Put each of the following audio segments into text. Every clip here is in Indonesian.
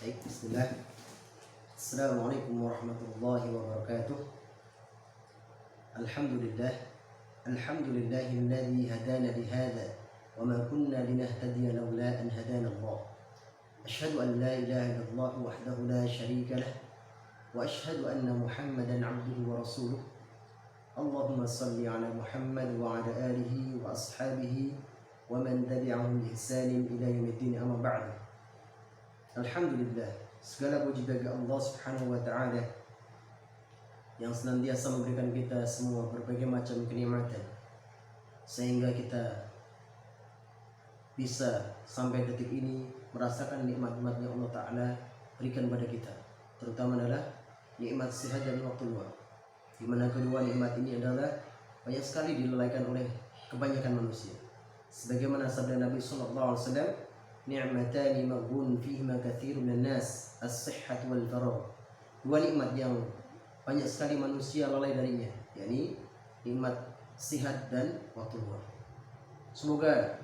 Baik, bismillah. Assalamualaikum warahmatullahi wabarakatuh. Alhamdulillah. Alhamdulillahilladzi hadana lihada wa ma kunna linahtadiya laula an hadana Allah. Asyhadu an la ilaha illallah wahdahu la syarika lah wa asyhadu anna Muhammadan abduhu wa rasuluh. Allahumma salli ala Muhammad wa ala alihi wa ashabihi wa man tabi'ahum bi ihsanin ila yaumiddin, amma ba'du. Alhamdulillah, segala puji bagi Allah Subhanahu wa taala yang senantiasa memberikan kita semua berbagai macam kenikmatan sehingga kita bisa sampai detik ini merasakan nikmat-nikmatnya Allah taala berikan pada kita, terutama adalah nikmat sehat dan waktu luang, di mana kedua nikmat ini adalah banyak sekali dilalaikan oleh kebanyakan manusia. Sebagaimana sabda Nabi sallallahu alaihi wasallam, ni'matani maghbun fihima katsirun nas, as-sihhat wal faragh. Dua nikmat yang banyak sekali manusia lalai darinya, yakni nikmat sehat dan waktu luang. Semoga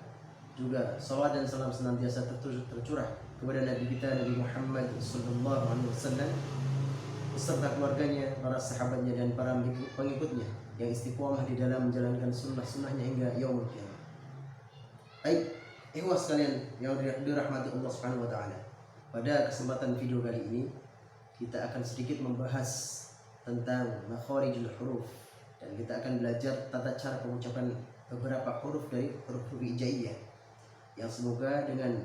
juga salawat dan salam senantiasa tercurah kepada Nabi kita Nabi Muhammad sallallahu alaihi wasallam beserta keluarganya, para sahabatnya dan para pengikutnya yang istiqomah di dalam menjalankan sunnah-sunnahnya hingga yaumul qiyamah. Baik, ikhwas sekalian yang dirahmati Allah Subhanahu wa taala. Pada kesempatan video kali ini kita akan sedikit membahas tentang makharijul huruf, dan kita akan belajar tata cara pengucapan beberapa huruf dari huruf hijaiyah, yang semoga dengan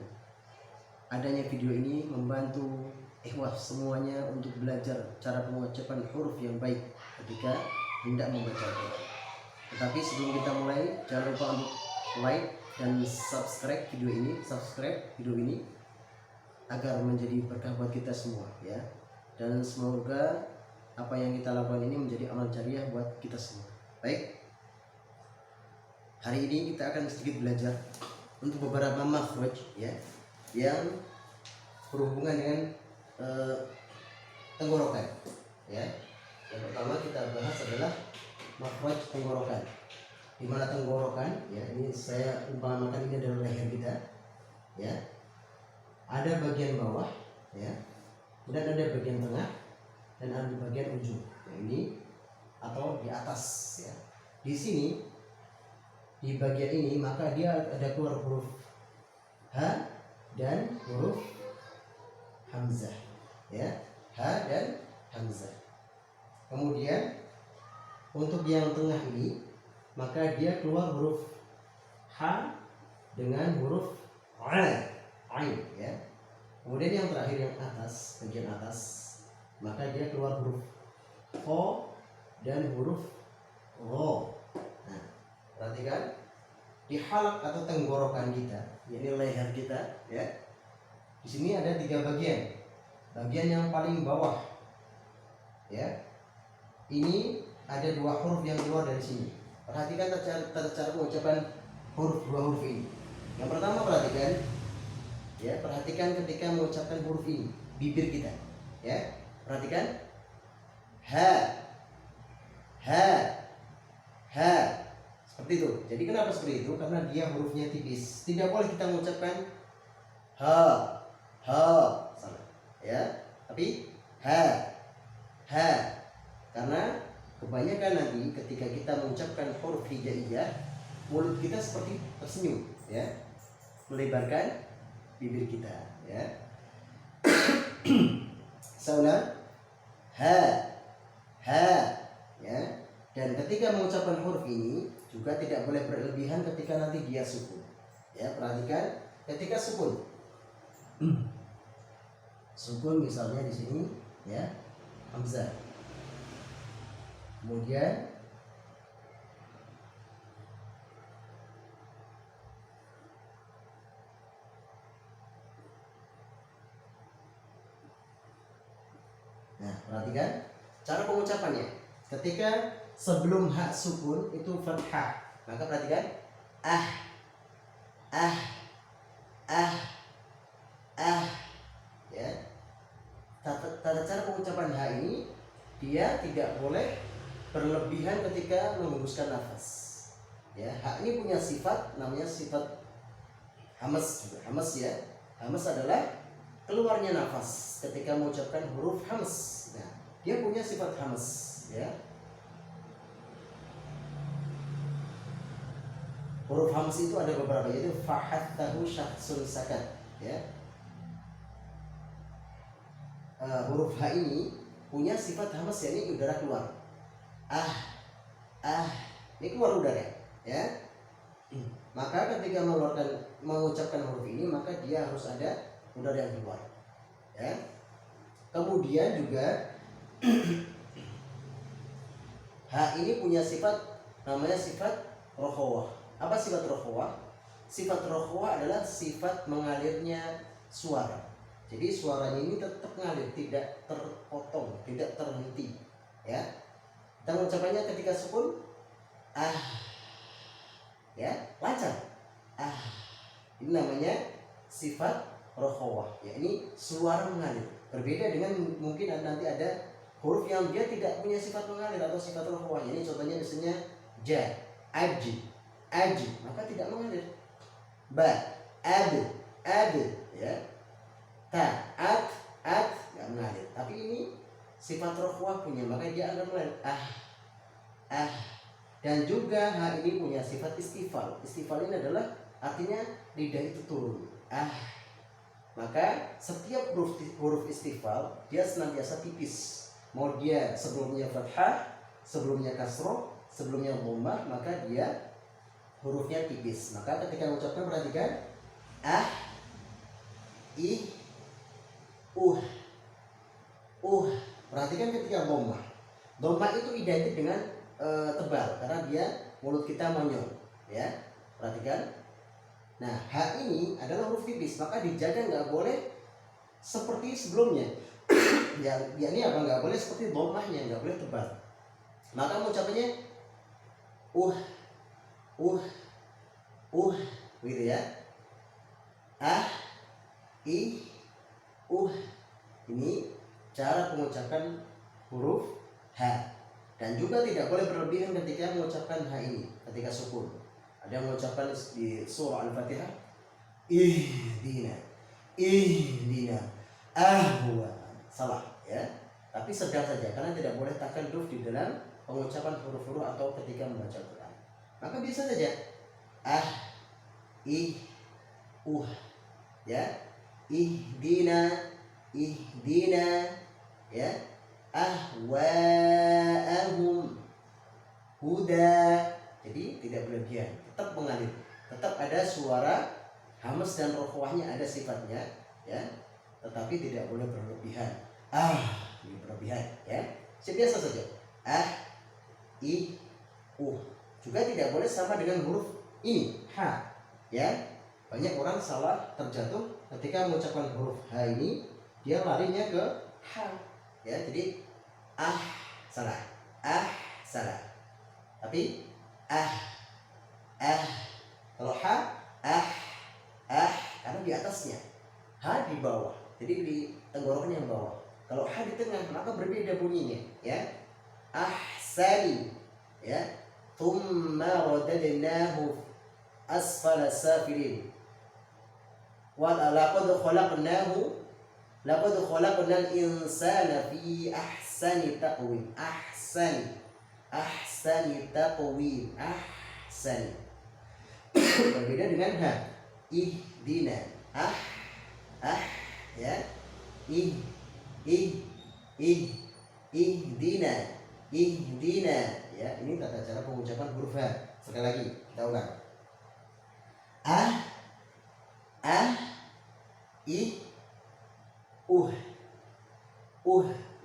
adanya video ini membantu ikhwas semuanya untuk belajar cara pengucapan huruf yang baik ketika hendak membaca Al-Quran. Tetapi sebelum kita mulai, jangan lupa untuk like dan subscribe video ini agar menjadi berkah buat kita semua ya. Dan semoga apa yang kita lakukan ini menjadi amal jariah buat kita semua. Baik, hari ini kita akan sedikit belajar untuk beberapa makhraj ya yang berhubungan dengan tenggorokan ya. Yang pertama kita bahas adalah makhraj tenggorokan, di mana tenggorokan ya, ini saya umpamakan ini adalah leher kita ya, ada bagian bawah ya, dan ada bagian tengah dan ada bagian ujung ya, ini atau di atas ya. Di sini di bagian ini maka dia ada keluar huruf H dan huruf Hamzah ya, H dan Hamzah. Kemudian untuk yang tengah ini maka dia keluar huruf H dengan huruf Ain ya. Kemudian yang terakhir yang atas, bagian atas, maka dia keluar huruf O dan huruf Ro. Nah, perhatikan di halak atau tenggorokan kita, yakni leher kita ya. Di sini ada 3 bagian. Bagian yang paling bawah ya, ini ada 2 huruf yang keluar dari sini. Perhatikan tata cara pengucapan dua huruf ini. Yang pertama perhatikan ketika mengucapkan huruf ini, bibir kita ya. Perhatikan ha seperti itu. Jadi kenapa seperti itu? Karena dia hurufnya tipis. Tidak boleh kita mengucapkan ha sama ya, tapi ha karena kebanyakan nanti ketika kita mengucapkan huruf hijaiyah, mulut kita seperti tersenyum ya, melebarkan bibir kita ya. Saulan ha ya. Dan ketika mengucapkan huruf ini juga tidak boleh berlebihan ketika nanti dia sukun ya. Perhatikan ketika sukun misalnya di sini ya, Hamzah. Kemudian perhatikan cara pengucapannya. Ketika sebelum hak sukun itu fathah, maka perhatikan ya. Tata cara pengucapan hak ini dia tidak boleh berlebihan ketika menghembuskan nafas ya. Hak ini punya sifat namanya sifat hamas juga. Hamas ya, hamas adalah keluarnya nafas ketika mengucapkan huruf hams. Nah, dia punya sifat hams, ya. Huruf hams itu ada beberapa, yaitu fahattahu syakhsun sakat, ya. Huruf H ini punya sifat hams, yakni udara keluar. Ini keluar udara, ya. Maka ketika mengucapkan huruf ini, maka dia harus ada udara yang keluar, ya. Kemudian juga H ini punya sifat namanya sifat rokhawah. Apa sifat rokhawah? Sifat rokhawah adalah sifat mengalirnya suara. Jadi suaranya ini tetap mengalir, tidak terpotong, tidak terhenti, ya. Kita mengucapkannya ketika sukun, ya, lancar. Ini namanya sifat rokhawah, ya, ini suara mengalir. Berbeda dengan mungkin nanti ada huruf yang dia tidak punya sifat mengalir atau sifat rokhawah. Ini contohnya misalnya ja, aji, maka tidak mengalir. Ba, ad, ya. Ta, at, nggak mengalir. Tapi ini sifat rokhawah punya, maka dia akan mengalir. Dan juga H ini punya sifat istifal. Istifal ini adalah artinya lidah itu turun. Maka setiap huruf istifal dia senantiasa tipis. Mau dia sebelumnya fathah, sebelumnya kasroh, sebelumnya dhammah, maka dia hurufnya tipis. Maka ketika mengucapkan perhatikan perhatikan ketika dhammah. Dhammah itu identik dengan tebal karena dia mulut kita monyong, ya. Perhatikan. Nah, H ini adalah huruf tipis, maka dijaga nggak boleh seperti sebelumnya. Ya ini apa, nggak boleh seperti dhammahnya, nggak boleh tebal. Maka mengucapkannya gitu, ya. Ini cara pengucapan huruf H. Dan juga tidak boleh berlebihan ketika mengucapkan H ini ketika sukun. Ada yang mengucapkan di surah Al-Fatihah ihdina, ahwa, salah, ya. Tapi sedang saja karena tidak boleh takalluf di dalam pengucapan huruf-huruf atau ketika membaca Quran. Maka biasa saja ya. Ihdina, ya. Ahwa'ahum huda. Jadi tidak berlebihan, tetap mengalir, tetap ada suara hams dan rokhawahnya, ada sifatnya, ya. Tetapi tidak boleh berlebihan. Ini berlebihan, ya. Biasa saja. Juga tidak boleh sama dengan huruf ini H, ya. Banyak orang salah terjatuh ketika mengucapkan huruf H ini, dia larinya ke H, ya. Jadi salah. Tapi kalau H, karena di atasnya, H di bawah, jadi di tenggorokan yang bawah. Kalau H di tengah, maka berbeda bunyinya, ya. Ahsani, ya. Thumma radadnahu asfala safilin. Wa laqad khalaqnal insana fi ahsani taqwim. Ahsani taqwim. Berbeda dengan H. Ihdina. Ya. Ihdina. Ya, ini tata cara pengucapan huruf H. Sekali lagi, kita ulang.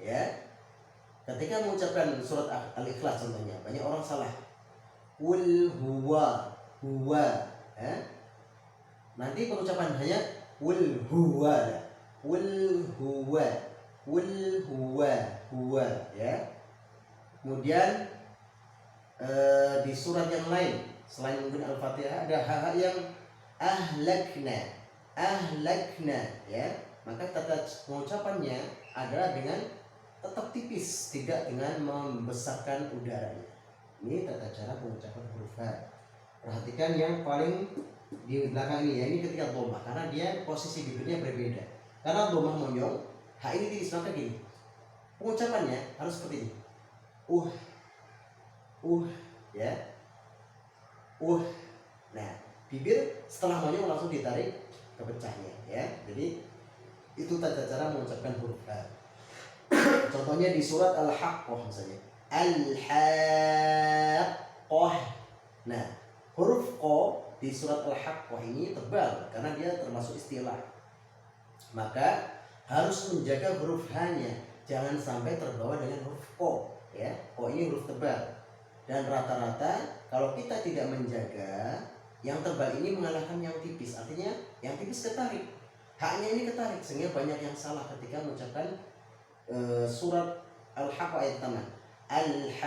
Ya. Ketika mengucapkan surat Al-Ikhlas contohnya, banyak orang salah. Qul huwa, ya. Nanti pengucapan hanya qul huwa, ya. Kemudian di surat yang lain selain mungkin Al-Fatihah ada hak yang ahlakna, ya. Maka tata pengucapannya adalah dengan tetap tipis, tidak dengan membesarkan udaranya. Ini tata cara pengucapan huruf H. Perhatikan yang paling di belakang ini, ya. Ini ketika dhammah karena dia posisi bibirnya berbeda. Karena domah monyong, H ini tipis, maka gini. Pengucapannya harus seperti ini. Ya. Nah, bibir setelah monyong langsung ditarik ke pecahnya, ya. Jadi itu tata cara mengucapkan huruf H. Contohnya di surat Al-Haqqah misalnya. Al-Haqqah. Nah, huruf Q di surat Al-Haqqah ini tebal karena dia termasuk istilah. Maka harus menjaga huruf H-nya, jangan sampai terbawa dengan huruf Q, ya. Q ini huruf tebal. Dan rata-rata kalau kita tidak menjaga, yang tebal ini mengalahkan yang tipis. Artinya yang tipis ketarik, H-nya ini ketarik, sehingga banyak yang salah ketika mengucapkan surat Al-Haqqah ayat 6. Al-Haqqah.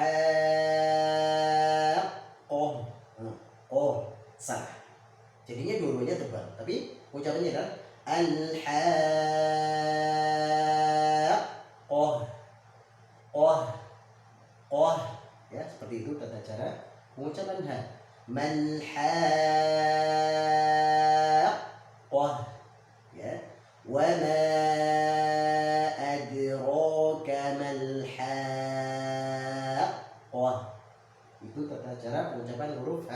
Salah. Jadinya dua-duanya tebal, tapi ucapannya adalah Al-Haqqah. Ya, seperti itu tata cara pengucapan H. Mal-Haqqah. Ya. Wa ma adraka mal-Haqqah. Itu tata cara pengucapan huruf H.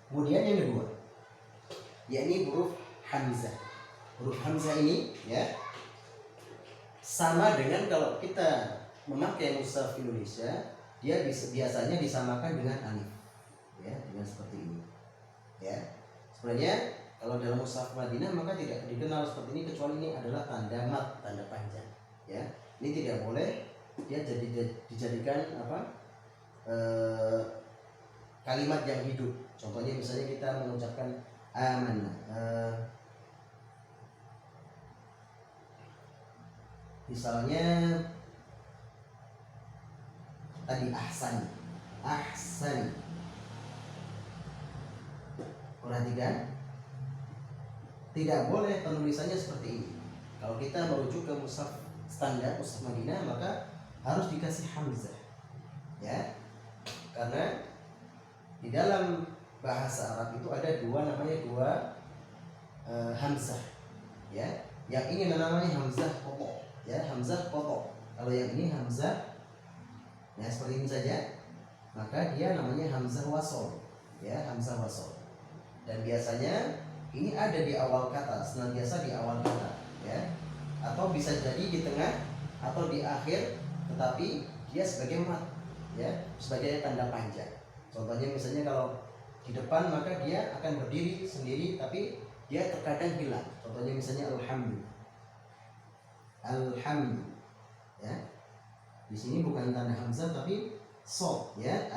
Kemudian yang kedua, yakni huruf hamzah. Huruf hamzah ini, ya, sama dengan kalau kita memakai mushaf Indonesia, dia biasanya disamakan dengan alif, ya, dengan seperti ini, ya. Sebenarnya kalau dalam mushaf Madinah maka tidak dikenal seperti ini, kecuali ini adalah tanda mat, tanda panjang, ya. Ini tidak boleh dia dijadikan kalimat yang hidup. Contohnya misalnya kita mengucapkan amanah, misalnya tadi ahsan. Perhatikan, tidak boleh penulisannya seperti ini. Kalau kita merujuk ke mushaf standar, mushaf Madinah, maka harus dikasih hamzah, ya. Karena di dalam bahasa Arab itu ada dua hamzah, ya. Yang ini namanya hamzah qata, ya, hamzah qata. Kalau yang ini hamzah, ya, seperti ini saja, maka dia namanya hamzah wasol, ya, hamzah wasol. Dan biasanya ini ada di awal kata, senantiasa di awal kata, ya, atau bisa jadi di tengah atau di akhir, tetapi dia sebagai mat, ya, sebagai tanda panjang. Contohnya misalnya kalau di depan maka dia akan berdiri sendiri, tapi dia terkadang hilang. Contohnya misalnya alhamdu, ya. Di sini bukan tanda hamzah tapi shad, ya,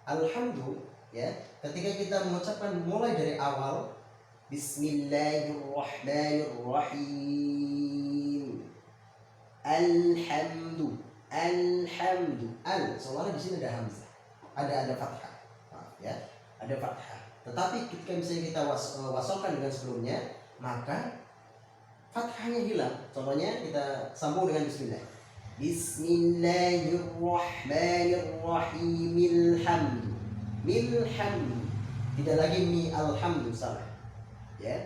alhamdu, ya. Ketika kita mengucapkan mulai dari awal, Bismillahirrahmanirrahim, alhamdu, soalnya di sini ada hamzah, ada fathah, ya, ada fathah. Tetapi ketika misalnya kita wasolkan dengan sebelumnya, maka fathahnya hilang. Contohnya kita sambung dengan bismillah. Bismillahirrahmanirrahim, milhamdu. Tidak lagi mi alhamdu, salah, ya.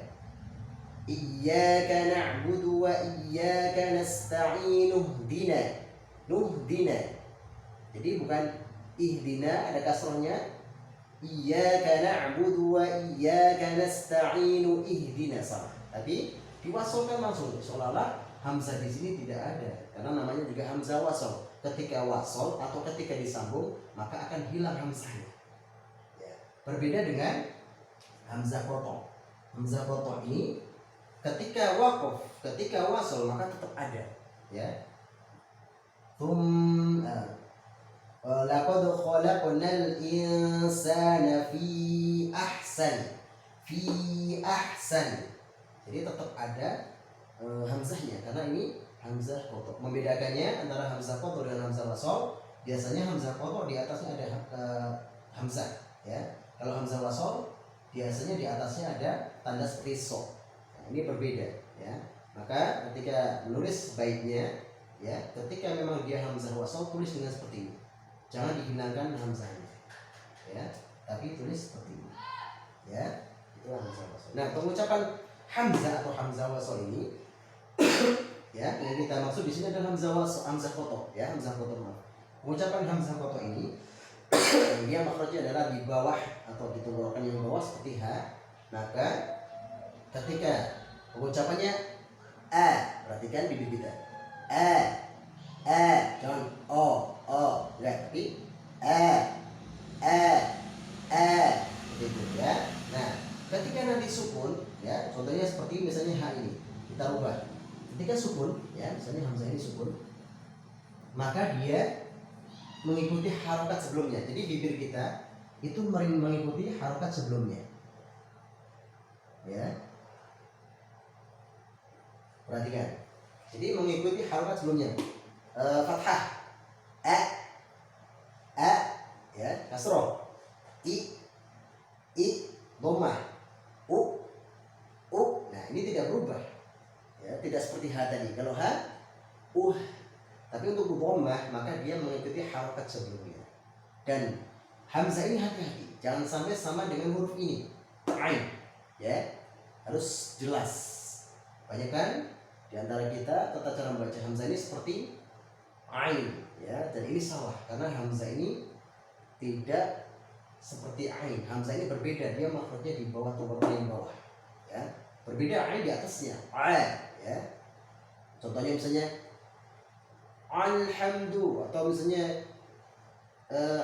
Iyyaka na'budu wa iyyaka nasta'in, nuhdina. Jadi bukan ihdina, ada kasrahnya. Iyyaka na'budu wa iyyaka nasta'in, ihdina, salah. Tapi diwasolkan langsung, seolah-olah hamzah di sini tidak ada, karena namanya juga hamzah wasol. Ketika wasol atau ketika disambung, maka akan hilang hamzahnya, ya. Berbeda dengan hamzah qata. Hamzah qata ini ketika waqaf, ketika wasol, maka tetap ada, ya. Laqad khalaqnal insana fi ahsan. Jadi tetap ada hamzahnya, karena ini hamzah qata. Membedakannya antara hamzah qata dengan hamzah wasol, biasanya hamzah qata di atasnya ada hamzah, ya. Kalau hamzah wasol biasanya di atasnya ada tanda seperti so. Nah, ini berbeda, ya. Maka ketika menulis baiknya, ya, ketika memang dia hamzah wasol, tulis dengan seperti ini. Jangan dihilangkan hamzahnya, ya, tapi tulis seperti ini, ya. Itu hamzah wasol. Nah, pengucapan hamzah atau hamzah wasol ini ya, yang kita maksud di sini adalah hamzah wasol, hamzah koto ya, hamzah koto. Pengucapan hamzah koto ini dia makhrajnya adalah di bawah atau di tenggorokan yang bawah seperti H. Maka ketika pengucapannya a, perhatikan bibir kita. Jangan o, enggak, tapi begitu ya. Nah, ketika nanti sukun ya, contohnya seperti misalnya H ini, kita rubah. Ketika sukun ya, misalnya hamzah ini sukun, maka dia mengikuti harokat sebelumnya. Jadi bibir kita itu mengikuti harokat sebelumnya. Ya. Perhatikan. Jadi mengikuti harokat sebelumnya. Fathah. Ya, kasroh. I, dhammah. U. Nah, ini tidak berubah. Ya, tidak seperti H tadi. Kalau H, tapi untuk dhammah maka dia mengikuti harokat sebelumnya. Dan hamzah ini hati-hati, jangan sampai sama dengan huruf ini, ain. Ya, harus jelas. Banyak kan di antara kita tata cara membaca hamzah ini seperti ain, ya, dan ini salah karena hamzah ini tidak seperti ain. Hamzah ini berbeda, dia makhrajnya di bawah tenggorokan yang bawah. Ya, berbeda ain di atasnya. Ya. Contohnya misalnya alhamdu atau misalnya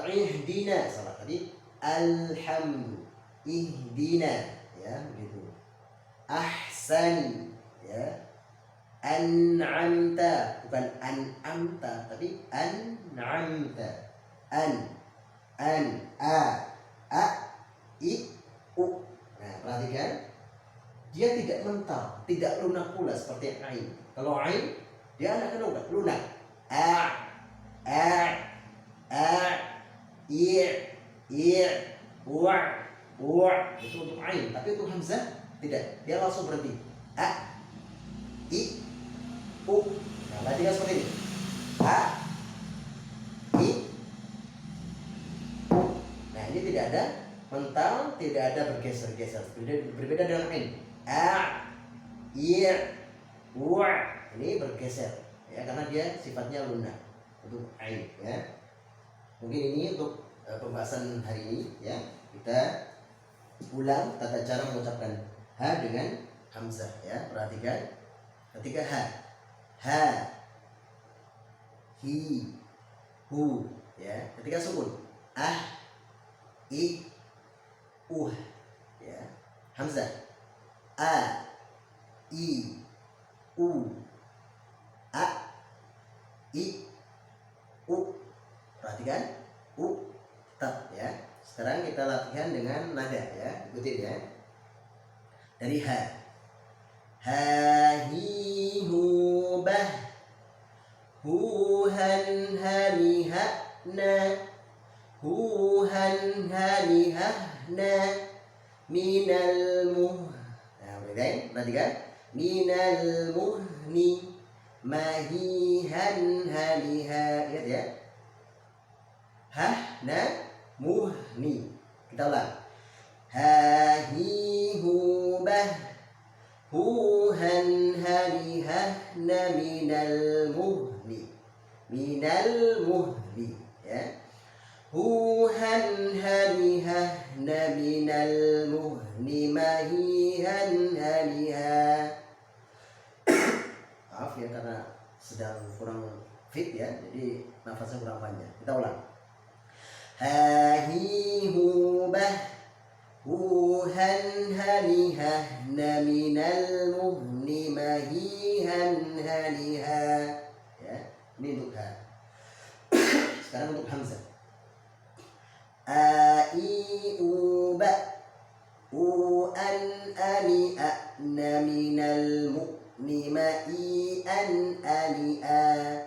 ihdina, salah tadi alhamdu, ihdina ya begitu. Ahsan ya, an'amta, bukan an'amta tapi an'amta. A I U. Nah, perhatikan dia tidak mental, tidak lunak pula seperti ain. Kalau ain dia anak lunak. Wa itu untuk ain, tapi untuk hamzah tidak, dia langsung berhenti. I U. Nah, perhatikan seperti ini. I U. Nah, ini tidak ada mental, tidak ada bergeser-geser. Berbeda dengan ain. Wa ini bergeser ya, karena dia sifatnya lunak untuk ain ya. Mungkin ini untuk pembahasan hari ini ya. Kita ulang tata cara mengucapkan H dengan hamzah ya. Perhatikan ketika H, hi, hu ya. Ketika sukun I, ya. Hamzah I, U, I, U. Perhatikan tetap ya. Sekarang kita latihan dengan nada ya. Ikutin ya. Dari H. Hi hu bah, hu han hani ha na, hu han hani ha na, minal muh. Nah, perhatikan. Minal muhni, mahihan haniha. Ingat ya. Na muhni. Kita ulang. Hahihubah, huhan hanihahna minal muhni. Minal muhni ya. Huhan hanihahna minal muhni, mahihan haniha. Maaf ya karena sedang kurang fit ya, jadi nafasnya kurang panjang. Kita ulang. Hahihubah, huhan hanihahna minal muhni, mahihan haniha. Ya, ini untuk H. Sekarang untuk hamzah. Aiuba, an ani na minal mu'ni, ma'i an ani an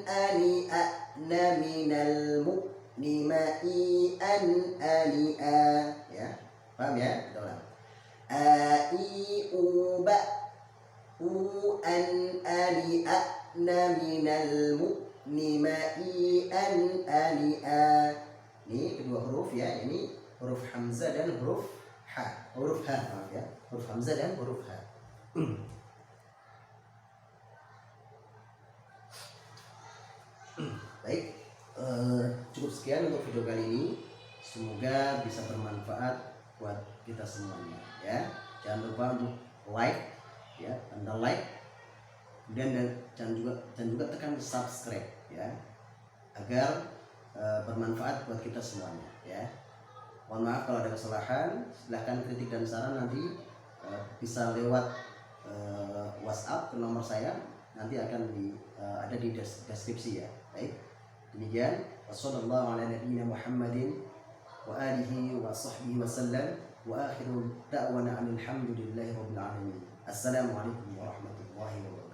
ani na minal mu'ni, ma'i an ani ya, paham ya? Kita ulang. Aiuba, an ani na minal mu'ni, ma'i an ani. Ini kedua huruf ya, ini huruf hamzah dan huruf huruf ha, maaf ya, huruf hamzah dan huruf ha. Baik, cukup sekian untuk video kali ini. Semoga bisa bermanfaat buat kita semuanya ya. Jangan lupa untuk like ya, Anda like, kemudian jangan juga tekan subscribe ya, agar bermanfaat buat kita semuanya ya. Mohon maaf kalau ada kesalahan, silahkan kritik dan saran nanti bisa lewat WhatsApp ke nomor saya, nanti akan ada di deskripsi ya. Baik, demikian. Wassalamualaikum warahmatullahi wabarakatuh. Wa akhiru da'wana alhamdulillahi rabbil alamin. Assalamualaikum warahmatullahi wabarakatuh.